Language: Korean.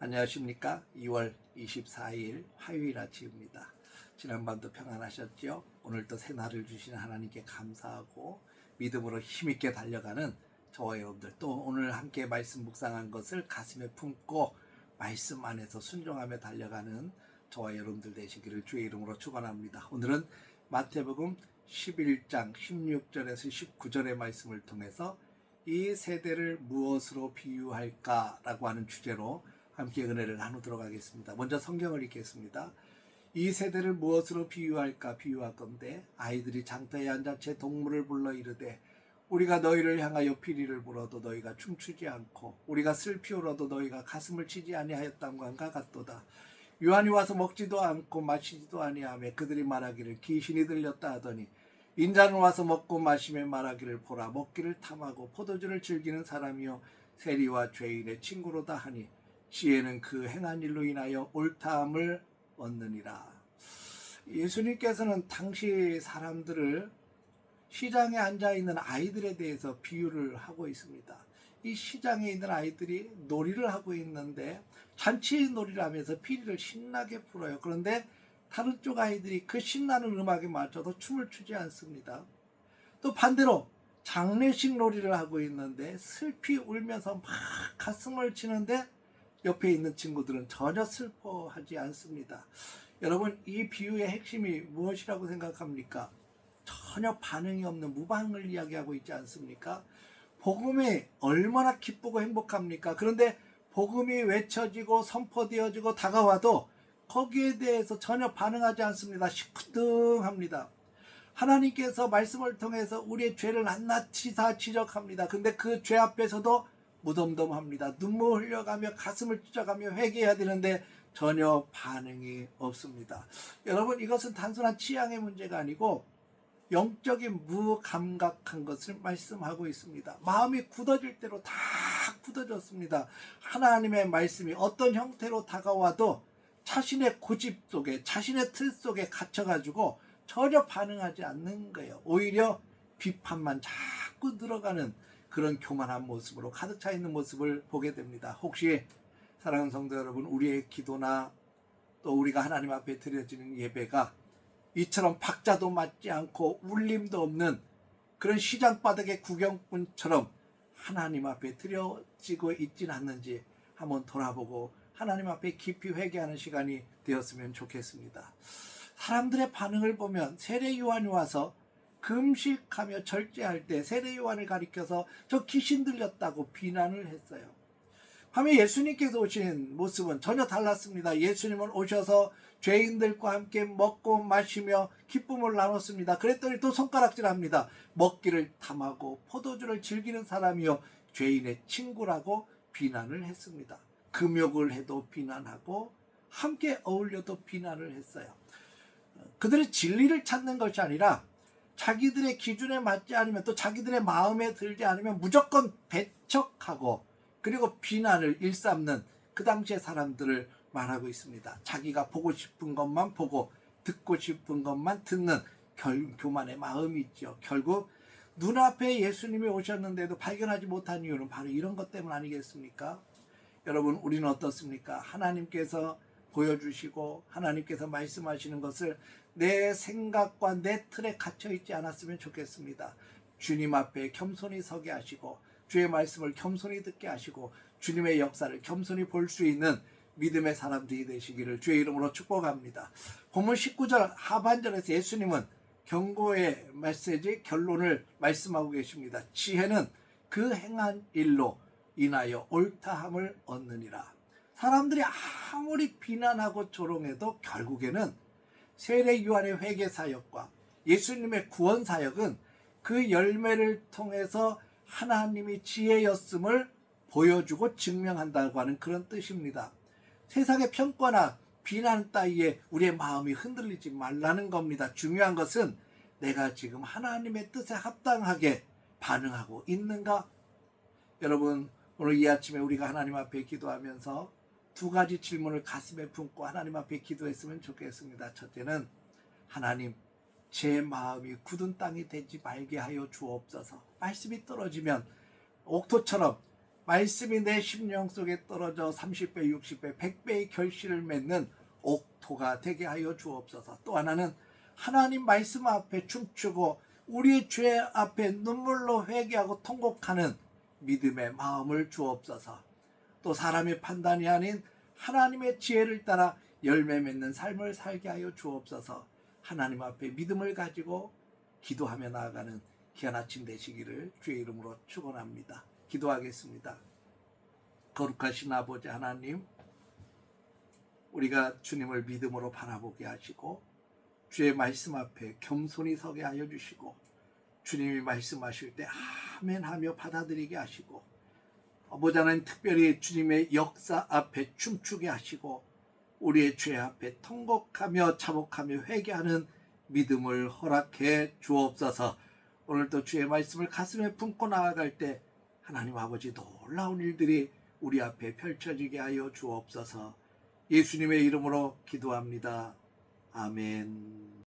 안녕하십니까. 2월 24일 화요일 아침입니다. 지난밤도 평안하셨죠? 오늘도 새날을 주신 하나님께 감사하고 믿음으로 힘있게 달려가는 저와 여러분들, 또 오늘 함께 말씀 묵상한 것을 가슴에 품고 말씀 안에서 순종하며 달려가는 저와 여러분들 되시기를 주의 이름으로 축원합니다. 오늘은 마태복음 11장 16절에서 19절의 말씀을 통해서 이 세대를 무엇으로 비유할까라고 하는 주제로 함께 은혜를 나누도록 하겠습니다. 먼저 성경을 읽겠습니다. 이 세대를 무엇으로 비유할까 비유할 건데, 아이들이 장터에 앉아 제 동물을 불러 이르되 우리가 너희를 향하여 피리를 불어도 너희가 춤추지 않고 우리가 슬피 울어도 너희가 가슴을 치지 아니하였던과 같도다. 유한이 와서 먹지도 않고 마시지도 아니하며 그들이 말하기를 귀신이 들렸다 하더니 인자는 와서 먹고 마시며 말하기를 보라, 먹기를 탐하고 포도주를 즐기는 사람이요 세리와 죄인의 친구로다 하니 지혜는 그 행한 일로 인하여 옳다함을 얻느니라. 예수님께서는 당시 사람들을 시장에 앉아있는 아이들에 대해서 비유를 하고 있습니다. 이 시장에 있는 아이들이 놀이를 하고 있는데 잔치 놀이를 하면서 피리를 신나게 불어요. 그런데 다른 쪽 아이들이 그 신나는 음악에 맞춰서 춤을 추지 않습니다. 또 반대로 장례식 놀이를 하고 있는데 슬피 울면서 막 가슴을 치는데 옆에 있는 친구들은 전혀 슬퍼하지 않습니다. 여러분, 이 비유의 핵심이 무엇이라고 생각합니까? 전혀 반응이 없는 무방을 이야기하고 있지 않습니까? 복음이 얼마나 기쁘고 행복합니까? 그런데 복음이 외쳐지고 선포되어지고 다가와도 거기에 대해서 전혀 반응하지 않습니다. 시큰둥합니다. 하나님께서 말씀을 통해서 우리의 죄를 낱낱이 다 지적합니다. 근데 그 죄 앞에서도 무덤덤합니다. 눈물 흘려가며 가슴을 찢어가며 회개해야 되는데 전혀 반응이 없습니다. 여러분, 이것은 단순한 취향의 문제가 아니고 영적인 무감각한 것을 말씀하고 있습니다. 마음이 굳어질 대로 다 굳어졌습니다. 하나님의 말씀이 어떤 형태로 다가와도 자신의 고집 속에, 자신의 틀 속에 갇혀가지고 전혀 반응하지 않는 거예요. 오히려 비판만 자꾸 늘어가는 그런 교만한 모습으로 가득 차 있는 모습을 보게 됩니다. 혹시 사랑하는 성도 여러분, 우리의 기도나 또 우리가 하나님 앞에 드려지는 예배가 이처럼 박자도 맞지 않고 울림도 없는 그런 시장바닥의 구경꾼처럼 하나님 앞에 드려지고 있진 않는지 한번 돌아보고 하나님 앞에 깊이 회개하는 시간이 되었으면 좋겠습니다. 사람들의 반응을 보면 세례 요한이 와서 금식하며 절제할 때 세례 요한을 가리켜서 저 귀신 들렸다고 비난을 했어요. 밤에 예수님께서 오신 모습은 전혀 달랐습니다. 예수님은 오셔서 죄인들과 함께 먹고 마시며 기쁨을 나눴습니다. 그랬더니 또 손가락질합니다. 먹기를 탐하고 포도주를 즐기는 사람이요 죄인의 친구라고 비난을 했습니다. 금욕을 해도 비난하고 함께 어울려도 비난을 했어요. 그들의 진리를 찾는 것이 아니라 자기들의 기준에 맞지 않으면, 또 자기들의 마음에 들지 않으면 무조건 배척하고 그리고 비난을 일삼는 그 당시의 사람들을 말하고 있습니다. 자기가 보고 싶은 것만 보고 듣고 싶은 것만 듣는 교만의 마음이 있죠. 결국 눈앞에 예수님이 오셨는데도 발견하지 못한 이유는 바로 이런 것 때문 아니겠습니까? 여러분, 우리는 어떻습니까? 하나님께서 보여주시고 하나님께서 말씀하시는 것을 내 생각과 내 틀에 갇혀있지 않았으면 좋겠습니다. 주님 앞에 겸손히 서게 하시고 주의 말씀을 겸손히 듣게 하시고 주님의 역사를 겸손히 볼 수 있는 믿음의 사람들이 되시기를 주의 이름으로 축복합니다. 본문 19절 하반절에서 예수님은 경고의 메시지 결론을 말씀하고 계십니다. 지혜는 그 행한 일로 인하여 옳다함을 얻느니라. 사람들이 아무리 비난하고 조롱해도 결국에는 세례 요한의 회개 사역과 예수님의 구원 사역은 그 열매를 통해서 하나님이 지혜였음을 보여주고 증명한다고 하는 그런 뜻입니다. 세상의 평가나 비난 따위에 우리의 마음이 흔들리지 말라는 겁니다. 중요한 것은 내가 지금 하나님의 뜻에 합당하게 반응하고 있는가? 여러분, 오늘 이 아침에 우리가 하나님 앞에 기도하면서 두 가지 질문을 가슴에 품고 하나님 앞에 기도했으면 좋겠습니다. 첫째는, 하나님, 제 마음이 굳은 땅이 되지 말게 하여 주옵소서. 말씀이 떨어지면 옥토처럼 말씀이 내 심령 속에 떨어져 30배, 60배, 100배의 결실을 맺는 옥토가 되게 하여 주옵소서. 또 하나는 하나님 말씀 앞에 춤추고 우리의 죄 앞에 눈물로 회개하고 통곡하는 믿음의 마음을 주옵소서. 또 사람의 판단이 아닌 하나님의 지혜를 따라 열매 맺는 삶을 살게 하여 주옵소서. 하나님 앞에 믿음을 가지고 기도하며 나아가는 귀한 아침 되시기를 주의 이름으로 축원합니다. 기도하겠습니다. 거룩하신 아버지 하나님, 우리가 주님을 믿음으로 바라보게 하시고 주의 말씀 앞에 겸손히 서게 하여 주시고 주님이 말씀하실 때 아멘 하며 받아들이게 하시고 아버지 하나님, 특별히 주님의 역사 앞에 춤추게 하시고 우리의 죄 앞에 통곡하며 자복하며 회개하는 믿음을 허락해 주옵소서. 오늘도 주의 말씀을 가슴에 품고 나아갈 때 하나님 아버지 놀라운 일들이 우리 앞에 펼쳐지게 하여 주옵소서. 예수님의 이름으로 기도합니다. 아멘.